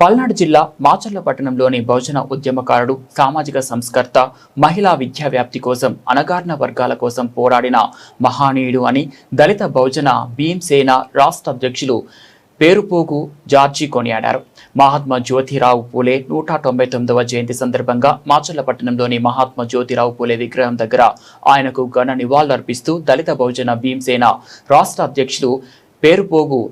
పల్నాడు జిల్లా మాచర్ల పట్టణంలోని బహుజన ఉద్యమకారుడు, సామాజిక సంస్కర్త, మహిళా విద్యా వ్యాప్తి కోసం, అణగారిన వర్గాల కోసం పోరాడిన మహానీయుడు అని దళిత బహుజన భీమసేన రాష్ట్ర అధ్యక్షులు పేరుపోగు జార్జి కొనియాడారు. మహాత్మా జ్యోతిరావు పూలే 199వ జయంతి సందర్భంగా మాచర్ల పట్టణంలోని మహాత్మా జ్యోతిరావు పూలే విగ్రహం దగ్గర ఆయనకు ఘన నివాళులర్పిస్తూ దళిత బహుజన భీమసేన రాష్ట్ర అధ్యక్షులు పేరుపోగు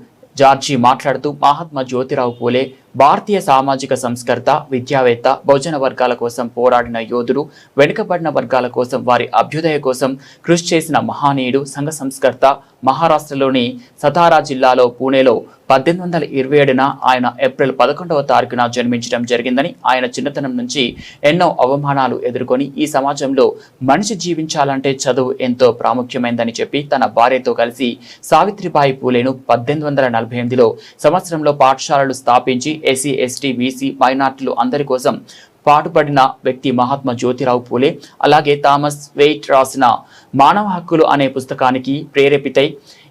జార్జి మాట్లాడుతూ మహాత్మా జ్యోతిరావు పూలే భారతీయ సామాజిక సంస్కర్త, విద్యావేత్త, బహుజన వర్గాల కోసం పోరాడిన యోధుడు, వెనుకబడిన వర్గాల కోసం వారి అభ్యుదయ కోసం కృషి చేసిన మహానీయుడు, సంఘ సంస్కర్త. మహారాష్ట్రలోని సతారా జిల్లాలో పూణేలో 1827న ఆయన ఏప్రిల్ 11వ తారీఖున జన్మించడం జరిగిందని, ఆయన చిన్నతనం నుంచి ఎన్నో అవమానాలు ఎదుర్కొని ఈ సమాజంలో మనిషి జీవించాలంటే చదువు ఎంతో ప్రాముఖ్యమైందని చెప్పి తన భార్యతో కలిసి సావిత్రిబాయి పూలేను 1848లో సంవత్సరంలో పాఠశాలలు స్థాపించి ఎస్సీ, ఎస్టీ, బీసీ, మైనార్టీలు అందరి కోసం పాటుపడిన వ్యక్తి మహాత్మా జ్యోతిరావు పూలే. అలాగే థామస్ వెయిట్ రాసిన మానవ హక్కులు అనే పుస్తకానికి ప్రేరేపితై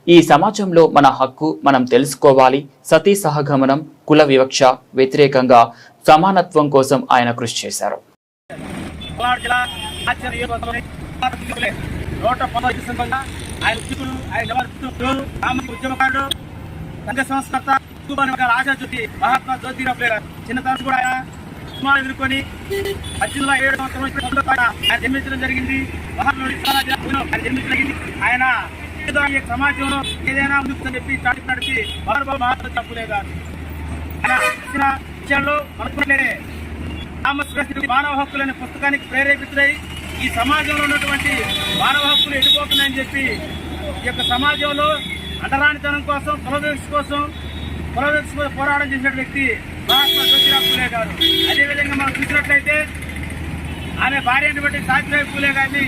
ఈ సమాజంలో మన హక్కు మనం తెలుసుకోవాలి, సతీ సహగమనం, కుల వివక్ష వ్యతిరేకంగా సమానత్వం కోసం ఆయన కృషి చేశారు. మహాత్మా జ్యోతిరావు పూలే చిన్నతనం కూడా ఆయన ఎదుర్కొని 1807 ఆయన జన్మించడం జరిగింది. ఆయన సమాజంలో ఏదైనా ముందుకు చెప్పి చాటి నడిపి మహాత్మా పూలే గారు ఆయన విషయాల్లో మానవ హక్కులనే పుస్తకానికి ప్రేరేపితులై ఈ సమాజంలో ఉన్నటువంటి మానవ హక్కులు ఎడిపోతున్నాయని చెప్పి ఈ యొక్క సమాజంలో అంటరానితనం కోసం, కుల వివక్ష పోరాటం చేసిన వ్యక్తి మహాత్మా జ్యోతిరావు పూలే గారు. అదేవిధంగా మనం చూసినట్లయితే ఆమె భార్య అయినటువంటి సావిత్రిబాయి పూలే గారిని